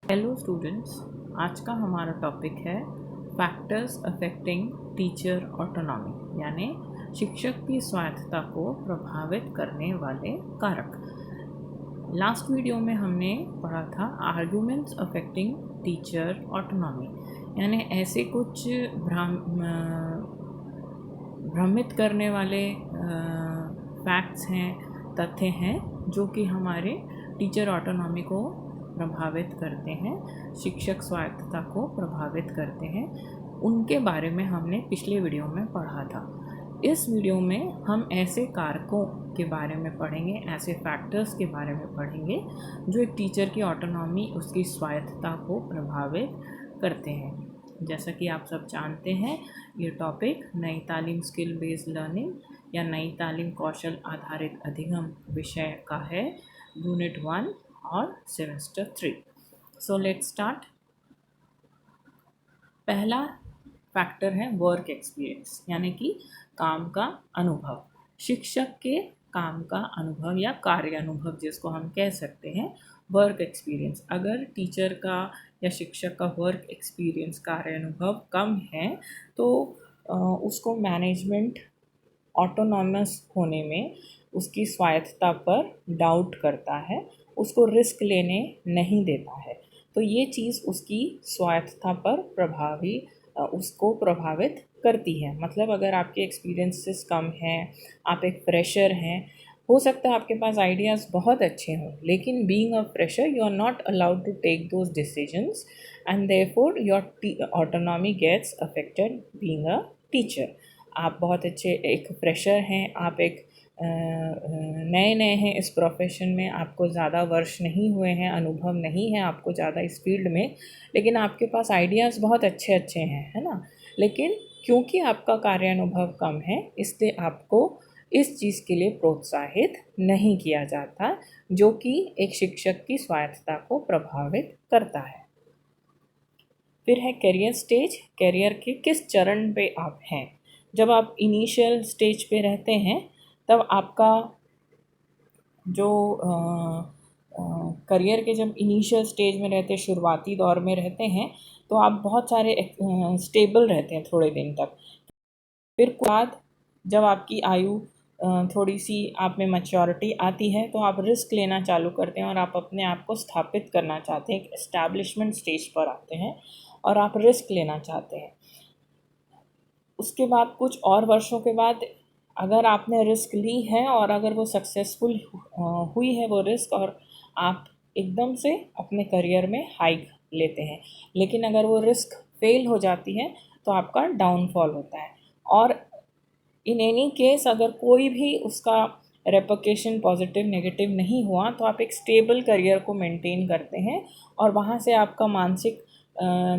Hello students, आज का हमारा टॉपिक है फैक्टर्स अफेक्टिंग टीचर ऑटोनॉमी, यानी शिक्षक की स्वायत्तता को प्रभावित करने वाले कारक। लास्ट वीडियो में हमने पढ़ा था आर्गुमेंट्स अफेक्टिंग टीचर ऑटोनॉमी, यानी ऐसे कुछ भ्रमित करने वाले फैक्ट्स हैं, तथ्य हैं जो कि हमारे टीचर ऑटोनॉमी को प्रभावित करते हैं, शिक्षक स्वायत्तता को प्रभावित करते हैं। उनके बारे में हमने पिछले वीडियो में पढ़ा था। इस वीडियो में हम ऐसे कारकों के बारे में पढ़ेंगे, ऐसे फैक्टर्स के बारे में पढ़ेंगे जो एक टीचर की ऑटोनॉमी, उसकी स्वायत्तता को प्रभावित करते हैं। जैसा कि आप सब जानते हैं, ये टॉपिक नई तालीम स्किल बेस्ड लर्निंग या नई तालीम कौशल आधारित अधिगम विषय का है, यूनिट 1 और सेमेस्टर 3। So let's start. पहला फैक्टर है वर्क एक्सपीरियंस, यानी कि काम का अनुभव। शिक्षक के काम का अनुभव या कार्य अनुभव जिसको हम कह सकते हैं, वर्क एक्सपीरियंस। अगर टीचर का या शिक्षक का वर्क एक्सपीरियंस, कार्य अनुभव कम है तो उसको मैनेजमेंट ऑटोनॉमस होने में, उसकी स्वायत्तता पर डाउट करता है, उसको रिस्क लेने नहीं देता है। तो ये चीज़ उसकी स्वायत्तता पर उसको प्रभावित करती है। मतलब अगर आपके एक्सपीरियंसेस कम हैं, आप एक फ्रेशर हैं, हो सकता है आपके पास आइडियाज़ बहुत अच्छे हों, लेकिन being a fresher you are not allowed to take those decisions and therefore your autonomy gets affected being a teacher. आप बहुत अच्छे एक फ्रेशर हैं, आप एक नए नए हैं इस प्रोफेशन में, आपको ज़्यादा वर्ष नहीं हुए हैं, अनुभव नहीं है आपको ज़्यादा इस फील्ड में, लेकिन आपके पास आइडियाज़ बहुत अच्छे अच्छे हैं, है ना। लेकिन क्योंकि आपका कार्य अनुभव कम है, इसलिए आपको इस चीज़ के लिए प्रोत्साहित नहीं किया जाता, जो कि एक शिक्षक की स्वायत्तता को प्रभावित करता है। फिर है करियर स्टेज। करियर के किस चरण पे आप हैं। जब आप इनिशियल स्टेज पे रहते हैं, तब आपका जो करियर के जब इनिशियल स्टेज में रहते, शुरुआती दौर में रहते हैं, तो आप बहुत सारे स्टेबल रहते हैं थोड़े दिन तक। फिर बाद जब आपकी आयु थोड़ी सी आप में मैच्योरिटी आती है, तो आप रिस्क लेना चालू करते हैं और आप अपने आप को स्थापित करना चाहते हैं, एक एस्टैब्लिशमेंट स्टेज पर आते हैं और आप रिस्क लेना चाहते हैं। उसके बाद कुछ और वर्षों के बाद अगर आपने रिस्क ली है और अगर वो सक्सेसफुल हुई है वो रिस्क, और आप एकदम से अपने करियर में हाइक लेते हैं, लेकिन अगर वो रिस्क फेल हो जाती है तो आपका डाउनफॉल होता है। और इन एनी केस अगर कोई भी उसका रेपरकेशन पॉजिटिव नेगेटिव नहीं हुआ, तो आप एक स्टेबल करियर को मेंटेन करते हैं और वहाँ से आपका मानसिक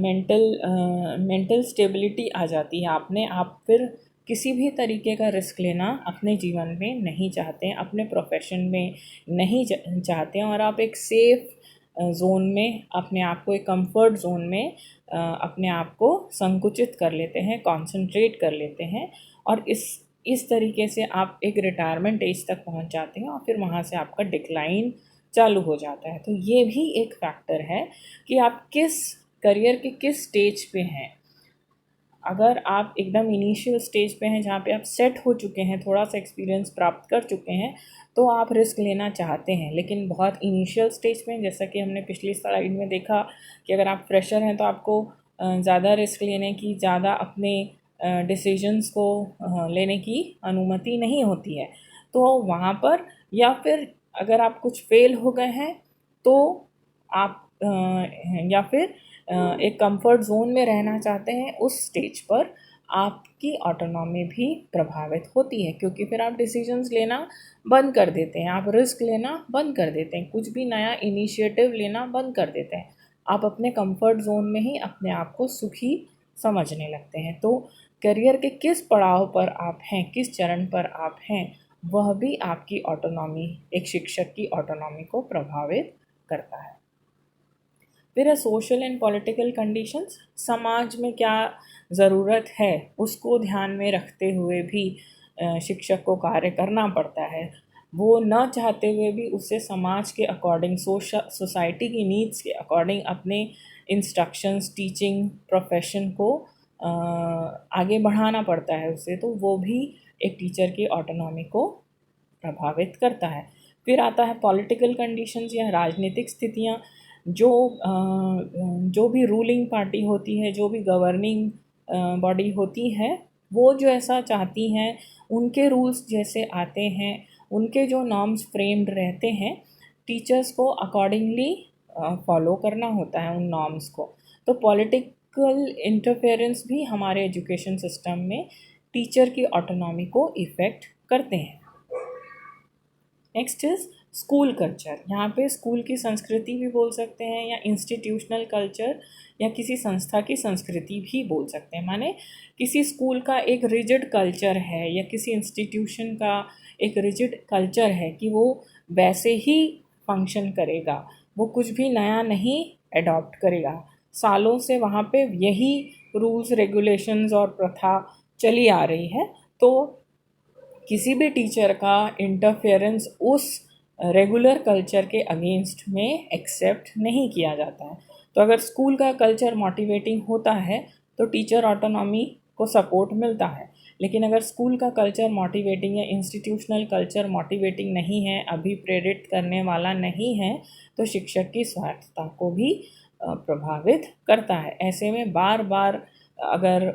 मेंटल स्टेबिलिटी आ जाती है। आप फिर किसी भी तरीके का रिस्क लेना अपने जीवन में नहीं चाहते हैं, अपने प्रोफेशन में नहीं चाहते हैं, और आप एक सेफ जोन में अपने आप को, एक कंफर्ट जोन में अपने आप को संकुचित कर लेते हैं, कंसंट्रेट कर लेते हैं, और इस तरीके से आप एक रिटायरमेंट एज तक पहुंच जाते हैं और फिर वहां से आपका डिक्लाइन चालू हो जाता है। तो ये भी एक फैक्टर है कि आप किस करियर के किस स्टेज पे हैं। अगर आप एकदम इनिशियल स्टेज पे हैं, जहाँ पे आप सेट हो चुके हैं, थोड़ा सा एक्सपीरियंस प्राप्त कर चुके हैं, तो आप रिस्क लेना चाहते हैं। लेकिन बहुत इनिशियल स्टेज में, जैसा कि हमने पिछली स्लाइड में देखा कि अगर आप फ्रेशर हैं तो आपको ज़्यादा रिस्क लेने की, ज़्यादा अपने डिसीजंस को लेने की अनुमति नहीं होती है। तो वहाँ पर, या फिर अगर आप कुछ फेल हो गए हैं तो आप या फिर एक कंफर्ट जोन में रहना चाहते हैं, उस स्टेज पर आपकी ऑटोनॉमी भी प्रभावित होती है, क्योंकि फिर आप डिसीजंस लेना बंद कर देते हैं, आप रिस्क लेना बंद कर देते हैं, कुछ भी नया इनिशिएटिव लेना बंद कर देते हैं। आप अपने कंफर्ट जोन में ही अपने आप को सुखी समझने लगते हैं। तो करियर के किस पड़ाव पर आप हैं, किस चरण पर आप हैं, वह भी आपकी ऑटोनॉमी, एक शिक्षक की ऑटोनॉमी को प्रभावित करता है। फिर है सोशल एंड पॉलिटिकल कंडीशंस। समाज में क्या ज़रूरत है उसको ध्यान में रखते हुए भी शिक्षक को कार्य करना पड़ता है। वो न चाहते हुए भी उसे समाज के अकॉर्डिंग, सोसाइटी की नीड्स के अकॉर्डिंग अपने इंस्ट्रक्शंस, टीचिंग प्रोफेशन को आगे बढ़ाना पड़ता है उसे, तो वो भी एक टीचर की ऑटोनॉमी को प्रभावित करता है। फिर आता है पॉलिटिकल कंडीशंस या राजनीतिक स्थितियाँ। जो भी रूलिंग पार्टी होती है, जो भी गवर्निंग बॉडी होती है, वो जो ऐसा चाहती हैं, उनके रूल्स जैसे आते हैं, उनके जो नॉर्म्स फ्रेम्ड रहते हैं, टीचर्स को अकॉर्डिंगली फॉलो करना होता है उन नॉर्म्स को। तो पॉलिटिकल इंटरफेरेंस भी हमारे एजुकेशन सिस्टम में टीचर की ऑटोनॉमी को इफ़ेक्ट करते हैं। Next is school culture. यहाँ पे स्कूल की संस्कृति भी बोल सकते हैं, या इंस्टीट्यूशनल कल्चर, या किसी संस्था की संस्कृति भी बोल सकते हैं। माने किसी स्कूल का एक रिजिड कल्चर है, या किसी इंस्टीट्यूशन का एक रिजिड कल्चर है कि वो वैसे ही फंक्शन करेगा, वो कुछ भी नया नहीं अडॉप्ट करेगा। सालों से वहाँ पे यही रूल्स, रेगुलेशंस और प्रथा चली आ रही है, तो किसी भी टीचर का इंटरफेरेंस उस रेगुलर कल्चर के अगेंस्ट में एक्सेप्ट नहीं किया जाता है। तो अगर स्कूल का कल्चर मोटिवेटिंग होता है तो टीचर ऑटोनॉमी को सपोर्ट मिलता है। लेकिन अगर स्कूल का कल्चर मोटिवेटिंग या इंस्टीट्यूशनल कल्चर मोटिवेटिंग नहीं है, अभिप्रेरित करने वाला नहीं है, तो शिक्षक की स्वायत्तता को भी प्रभावित करता है। ऐसे में बार बार अगर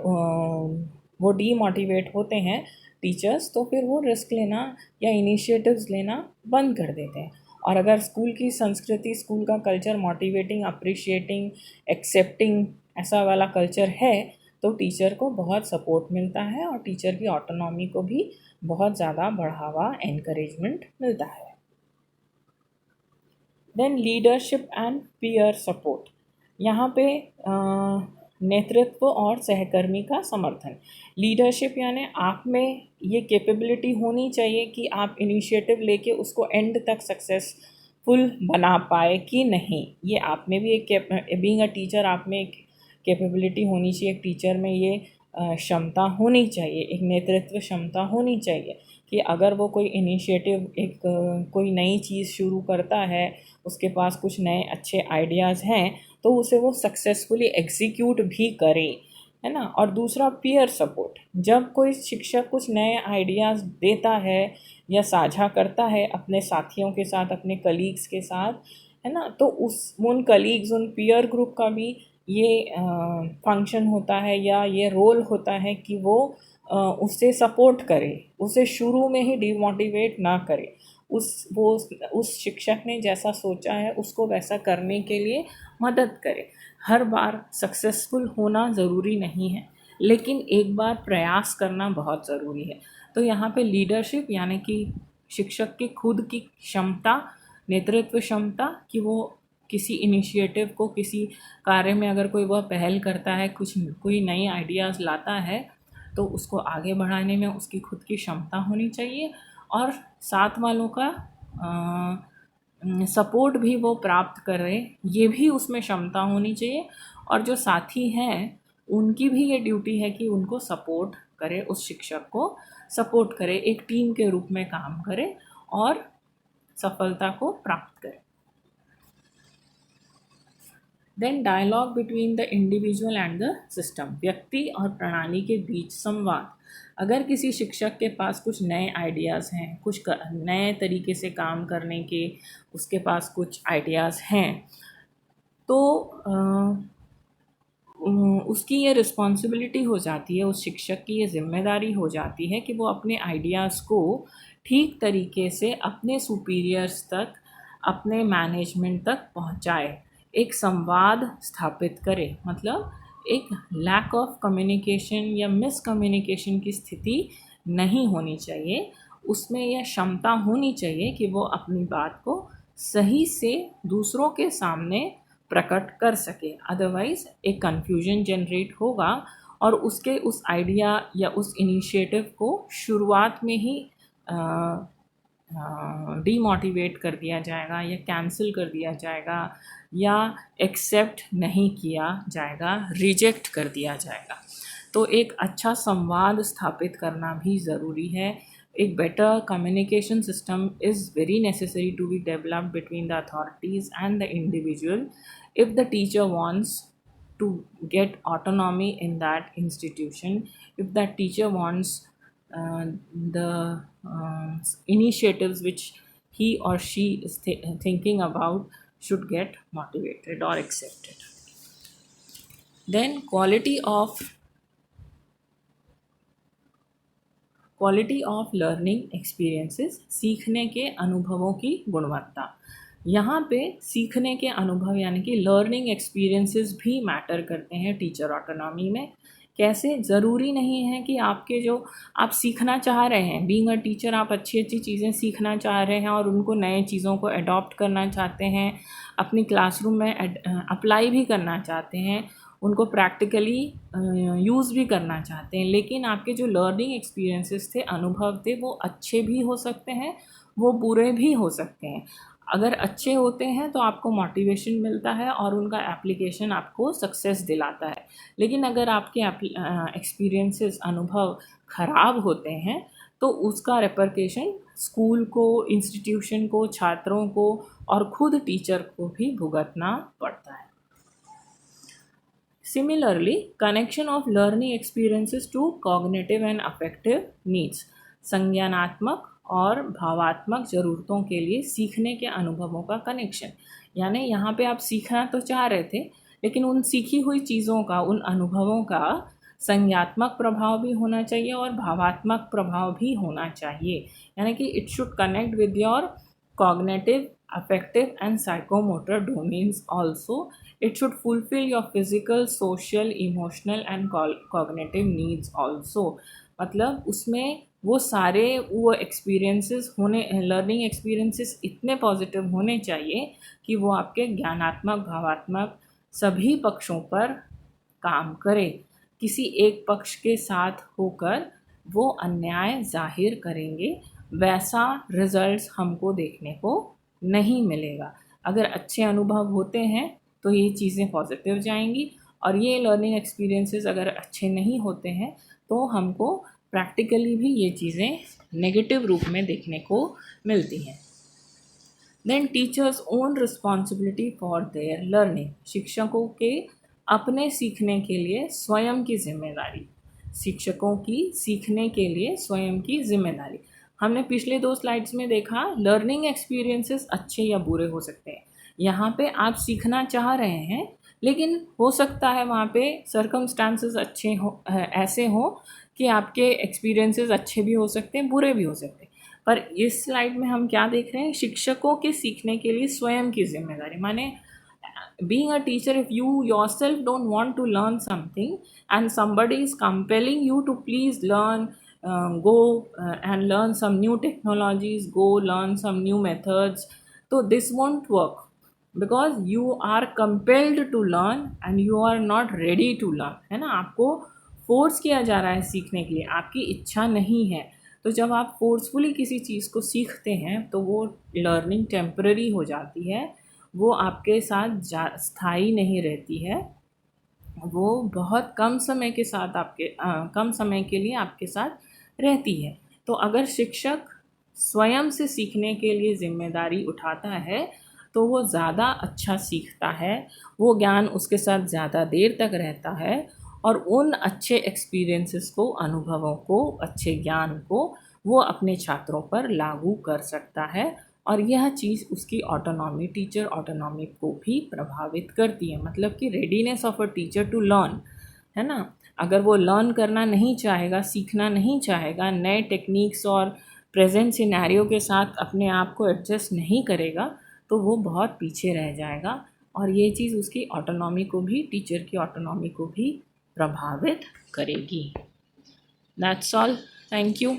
वो डीमोटिवेट होते हैं टीचर्स, तो फिर वो रिस्क लेना या इनिशिएटिव्स लेना बंद कर देते हैं। और अगर स्कूल की संस्कृति, स्कूल का कल्चर मोटिवेटिंग, अप्रिशिएटिंग, एक्सेप्टिंग ऐसा वाला कल्चर है, तो टीचर को बहुत सपोर्ट मिलता है और टीचर की ऑटोनॉमी को भी बहुत ज़्यादा बढ़ावा, एनकरेजमेंट मिलता है। Then leadership and peer support. यहाँ पे नेतृत्व और सहकर्मी का समर्थन। लीडरशिप यानी आप में ये कैपेबिलिटी होनी चाहिए कि आप इनिशिएटिव लेके उसको एंड तक सक्सेसफुल बना पाए कि नहीं, ये आप में भी एक, बीइंग अ टीचर आप में एक कैपेबिलिटी होनी चाहिए। एक टीचर में ये क्षमता होनी चाहिए, एक नेतृत्व क्षमता होनी चाहिए कि अगर वो कोई इनिशिएटिव, एक कोई नई चीज़ शुरू करता है, उसके पास कुछ नए अच्छे आइडियाज़ हैं, तो उसे वो सक्सेसफुली एग्जीक्यूट भी करे, है ना। और दूसरा पीयर सपोर्ट। जब कोई शिक्षक कुछ नए आइडियाज़ देता है या साझा करता है अपने साथियों के साथ, अपने कलीग्स के साथ, है ना, तो उन कलीग्स, उन पीयर ग्रुप का भी ये फंक्शन होता है या ये रोल होता है कि वो उससे सपोर्ट करे, उसे शुरू में ही डिमोटिवेट ना करे। उस शिक्षक ने जैसा सोचा है उसको वैसा करने के लिए मदद करे। हर बार सक्सेसफुल होना ज़रूरी नहीं है, लेकिन एक बार प्रयास करना बहुत ज़रूरी है। तो यहाँ पे लीडरशिप यानी कि शिक्षक की खुद की क्षमता, नेतृत्व क्षमता, कि वो किसी इनिशिएटिव को, किसी कार्य में अगर कोई वह पहल करता है, कोई नई आइडियाज़ लाता है, तो उसको आगे बढ़ाने में उसकी खुद की क्षमता होनी चाहिए और साथ वालों का सपोर्ट भी वो प्राप्त करे, ये भी उसमें क्षमता होनी चाहिए। और जो साथी हैं उनकी भी ये ड्यूटी है कि उनको सपोर्ट करे, उस शिक्षक को सपोर्ट करे, एक टीम के रूप में काम करे और सफलता को प्राप्त करे। Then dialogue between the individual and the system. व्यक्ति और प्रणाली के बीच संवाद। अगर किसी शिक्षक के पास कुछ नए आइडियाज़ हैं, कुछ नए तरीके से काम करने के उसके पास कुछ आइडियाज़ हैं, तो उसकी ये रिस्पॉन्सिबिलिटी हो जाती है, उस शिक्षक की ये जिम्मेदारी हो जाती है कि वो अपने आइडियाज़ को ठीक तरीके से अपने सुपीरियर्स तक, अपने मैनेजमेंट तक पहुंचाए, एक संवाद स्थापित करे। मतलब एक लैक ऑफ कम्युनिकेशन या मिसकम्युनिकेशन की स्थिति नहीं होनी चाहिए। उसमें यह क्षमता होनी चाहिए कि वो अपनी बात को सही से दूसरों के सामने प्रकट कर सके। अदरवाइज़ एक कन्फ्यूजन जनरेट होगा और उसके उस आइडिया या उस इनिशिएटिव को शुरुआत में ही डीमोटिवेट कर दिया जाएगा या कैंसिल कर दिया जाएगा या एक्सेप्ट नहीं किया जाएगा, रिजेक्ट कर दिया जाएगा। तो एक अच्छा संवाद स्थापित करना भी ज़रूरी है। एक better communication system is very necessary to be developed between the authorities and the individual if the teacher wants to get autonomy in that institution, if that teacher wants the initiatives which he or she is thinking about should get motivated or accepted. Then quality of learning experiences, सीखने के अनुभवों की गुणवत्ता। यहाँ पे सीखने के अनुभव यानी कि लर्निंग एक्सपीरियंसेस भी मैटर करते हैं टीचर ऑटोनॉमी में। कैसे? ज़रूरी नहीं है कि आपके जो आप सीखना चाह रहे हैं, बीइंग अ टीचर आप अच्छी अच्छी चीज़ें सीखना चाह रहे हैं और उनको नए चीज़ों को अडॉप्ट करना चाहते हैं, अपनी क्लासरूम में अप्लाई भी करना चाहते हैं, उनको प्रैक्टिकली यूज़ भी करना चाहते हैं। लेकिन आपके जो लर्निंग एक्सपीरियंसेस थे, अनुभव थे, वो अच्छे भी हो सकते हैं, वो बुरे भी हो सकते हैं। अगर अच्छे होते हैं तो आपको मोटिवेशन मिलता है और उनका एप्लीकेशन आपको सक्सेस दिलाता है। लेकिन अगर आपके एक्सपीरियंसेस अनुभव ख़राब होते हैं तो उसका रेपरकेशन स्कूल को, इंस्टीट्यूशन को, छात्रों को और ख़ुद टीचर को भी भुगतना पड़ता है। Similarly, connection of learning experiences to cognitive and affective needs, संज्ञानात्मक और भावात्मक ज़रूरतों के लिए सीखने के अनुभवों का कनेक्शन, यानी यहाँ पे आप सीखना तो चाह रहे थे लेकिन उन सीखी हुई चीज़ों का, उन अनुभवों का संज्ञात्मक प्रभाव भी होना चाहिए और भावात्मक प्रभाव भी होना चाहिए। यानी कि it should connect with your cognitive, affective and psychomotor domains also. It should fulfill your physical, social, emotional and cognitive needs also. मतलब उसमें वो सारे वो एक्सपीरियंसेस होने, लर्निंग एक्सपीरियंसेस इतने पॉजिटिव होने चाहिए कि वो आपके ज्ञानात्मक, भावात्मक सभी पक्षों पर काम करे। किसी एक पक्ष के साथ होकर वो अन्याय जाहिर करेंगे, वैसा रिजल्ट्स हमको देखने को नहीं मिलेगा। अगर अच्छे अनुभव होते हैं तो ये चीज़ें पॉजिटिव जाएंगी और ये लर्निंग एक्सपीरियंसेस अगर अच्छे नहीं होते हैं तो हमको प्रैक्टिकली भी ये चीज़ें नेगेटिव रूप में देखने को मिलती हैं। Then teachers own responsibility for their learning, शिक्षकों के अपने सीखने के लिए स्वयं की जिम्मेदारी, शिक्षकों की सीखने के लिए स्वयं की जिम्मेदारी। हमने पिछले 2 स्लाइड्स में देखा लर्निंग एक्सपीरियंसेस अच्छे या बुरे हो सकते हैं। यहाँ पे आप सीखना चाह रहे हैं लेकिन हो सकता है वहाँ पे सर्कमस्टांसेस अच्छे हो, ऐसे हो कि आपके एक्सपीरियंसेस अच्छे भी हो सकते हैं, बुरे भी हो सकते हैं। पर इस स्लाइड में हम क्या देख रहे हैं? शिक्षकों के सीखने के लिए स्वयं की जिम्मेदारी। माने being a teacher, if you yourself don't want to learn something and somebody is compelling you to please learn, go and learn some new technologies, go learn some new methods, so this won't work because you are compelled to learn and you are not ready to learn, है ना। आपको force किया जा रहा है सीखने के लिए, आपकी इच्छा नहीं है। तो जब आप फोर्सफुली किसी चीज़ को सीखते हैं तो वो लर्निंग टेम्पररी हो जाती है, वो आपके साथ स्थायी नहीं रहती है, वो बहुत कम समय के साथ कम समय के लिए आपके साथ रहती है। तो अगर शिक्षक स्वयं से सीखने के लिए जिम्मेदारी उठाता है तो वो ज़्यादा अच्छा सीखता है, वो ज्ञान उसके साथ ज़्यादा देर तक रहता है और उन अच्छे एक्सपीरियंसेस को, अनुभवों को, अच्छे ज्ञान को वो अपने छात्रों पर लागू कर सकता है और यह चीज़ उसकी ऑटोनॉमी, टीचर ऑटोनॉमी को भी प्रभावित करती है। मतलब कि readiness of a teacher to learn, है ना। अगर वो लर्न करना नहीं चाहेगा, सीखना नहीं चाहेगा, नए टेक्निक्स और प्रेजेंट सिनेरियो के साथ अपने आप को एडजस्ट नहीं करेगा तो वो बहुत पीछे रह जाएगा और ये चीज़ उसकी ऑटोनॉमी को भी, टीचर की ऑटोनॉमी को भी प्रभावित करेगी। That's all, thank you.